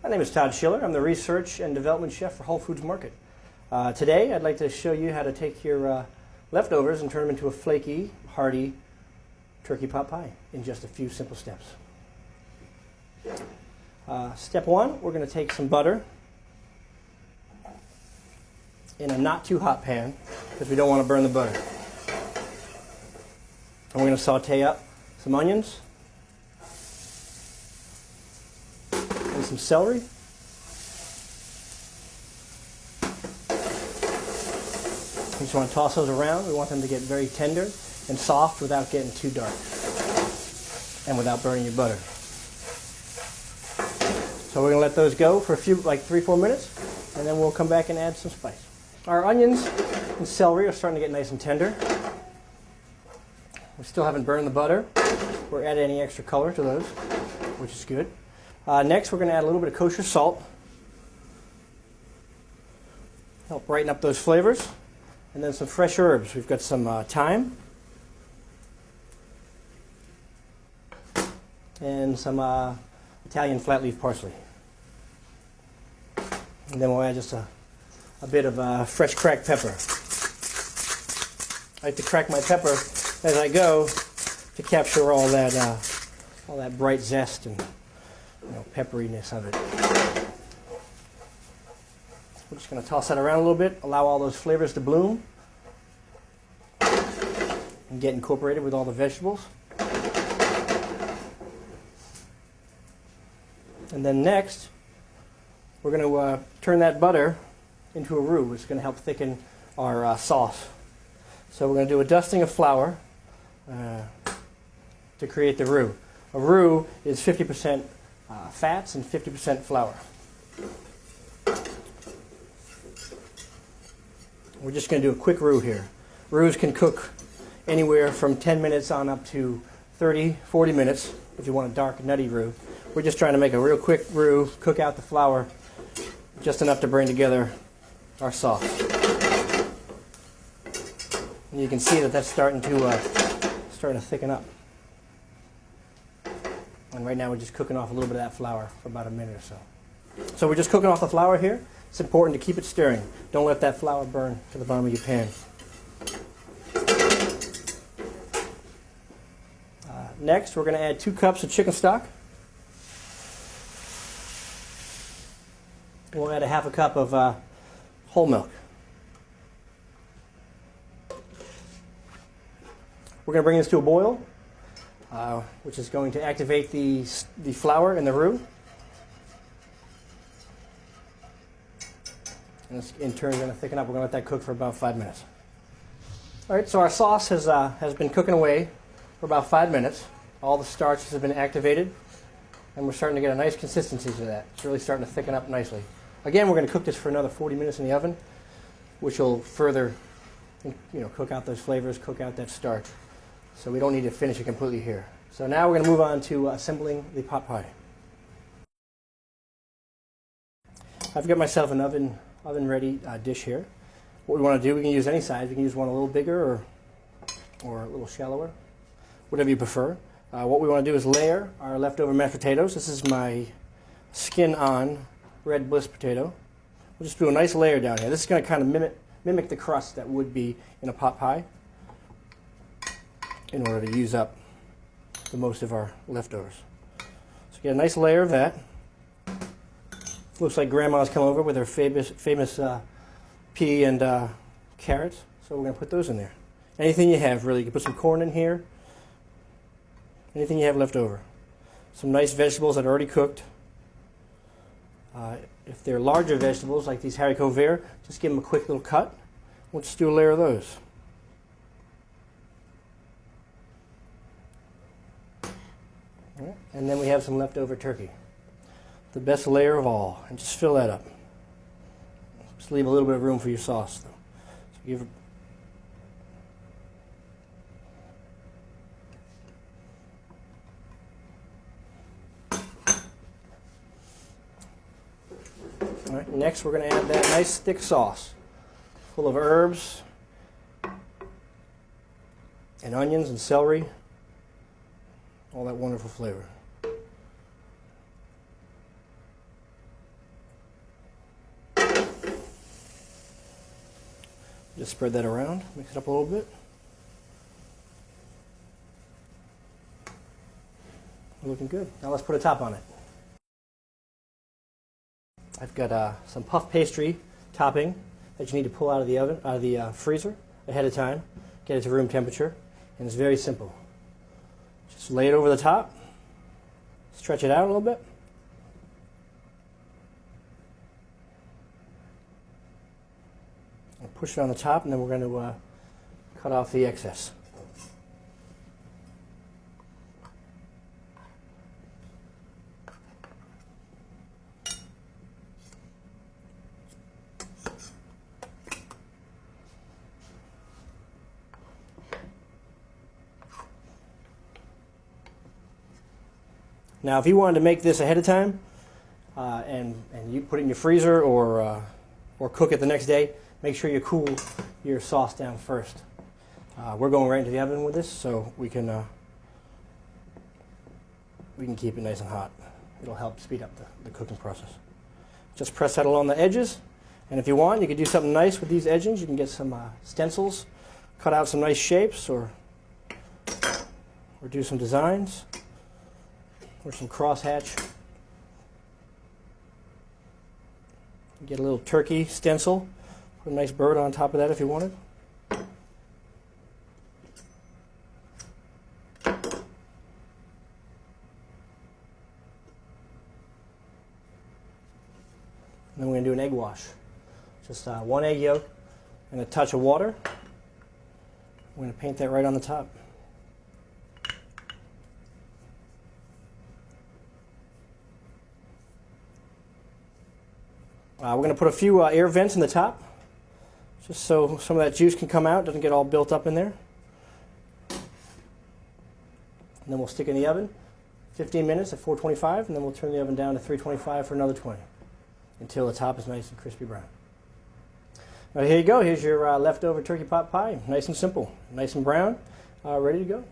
My name is Todd Schiller. I'm the Research and Development Chef for Whole Foods Market. Today I'd like to show you how to take your leftovers and turn them into a flaky, hearty turkey pot pie in just a few simple steps. Step one, we're going to take some butter in a not too hot pan because we don't want to burn the butter. And we're going to saute up some onions and some celery. We just want to toss those around. We want them to get very tender and soft without getting too dark and without burning your butter. So we're going to let those go for a few, like 3-4 minutes, and then we'll come back and add some spice. Our onions and celery are starting to get nice and tender. We still haven't burned the butter or added any extra color to those, which is good. Next, we're going to add a little bit of kosher salt. Help brighten up those flavors. And then some fresh herbs. We've got some thyme and some Italian flat leaf parsley. And then we'll add just a bit of fresh cracked pepper. I like to crack my pepper as I go to capture all that bright zest and pepperiness of it. We're just going to toss that around a little bit, allow all those flavors to bloom and get incorporated with all the vegetables. And then next, we're going to turn that butter into a roux, which is going to help thicken our sauce. So we're going to do a dusting of flour to create the roux. A roux is 50% fats and 50% flour. We're just going to do a quick roux here. Roux can cook anywhere from 10 minutes on up to 30, 40 minutes if you want a dark, nutty roux. We're just trying to make a real quick roux, cook out the flour just enough to bring together our sauce. And you can see that that's starting to thicken up. And right now we're just cooking off a little bit of that flour for about a minute or so. So we're just cooking off the flour here. It's important to keep it stirring. Don't let that flour burn to the bottom of your pan. Next, we're going to add 2 cups of chicken stock. We'll add a half a cup of whole milk. We're going to bring this to a boil, which is going to activate the flour in the roux. And it's in turn going to thicken up. We're going to let that cook for about 5 minutes. All right, so our sauce has been cooking away for about 5 minutes. All the starches have been activated, and we're starting to get a nice consistency to that. It's really starting to thicken up nicely. Again, we're going to cook this for another 40 minutes in the oven, which will further, cook out those flavors, cook out that starch. So we don't need to finish it completely here. So now we're going to move on to assembling the pot pie. I've got myself an oven-ready dish here. What we want to do, we can use any size. We can use one a little bigger or a little shallower, whatever you prefer. What we want to do is layer our leftover mashed potatoes. This is my skin-on red bliss potato. We'll just do a nice layer down here. This is going to kind of mimic the crust that would be in a pot pie in order to use up the most of our leftovers. So get a nice layer of that. Looks like Grandma's come over with her famous pea and carrots. So we're going to put those in there. Anything you have, really. You can put some corn in here. Anything you have left over. Some nice vegetables that are already cooked. If they're larger vegetables, like these haricots verts, just give them a quick little cut. We'll just do a layer of those. All right. And then we have some leftover turkey. The best layer of all. And just fill that up. Just leave a little bit of room for your sauce, though. So give it. All right, next we're going to add that nice thick sauce full of herbs and onions and celery, all that wonderful flavor. Just spread that around, mix it up a little bit. Looking good. Now let's put a top on it. I've got some puff pastry topping that you need to pull out of the oven, out of the freezer ahead of time. Get it to room temperature, and it's very simple. Just lay it over the top, stretch it out a little bit. And push it on the top, and then we're going to cut off the excess. Now, if you wanted to make this ahead of time and you put it in your freezer or cook it the next day, make sure you cool your sauce down first. We're going right into the oven with this, so we can keep it nice and hot. It'll help speed up the cooking process. Just press that along the edges, and if you want, you can do something nice with these edgings. You can get some stencils, cut out some nice shapes, or do some designs. Or some crosshatch. Get a little turkey stencil. Put a nice bird on top of that if you wanted. And then we're going to do an egg wash. Just 1 egg yolk and a touch of water. We're going to paint that right on the top. We're going to put a few air vents in the top, just so some of that juice can come out, doesn't get all built up in there. And then we'll stick in the oven 15 minutes at 425, and then we'll turn the oven down to 325 for another 20 until the top is nice and crispy brown. Now here you go. Here's your leftover turkey pot pie. Nice and simple, nice and brown, ready to go.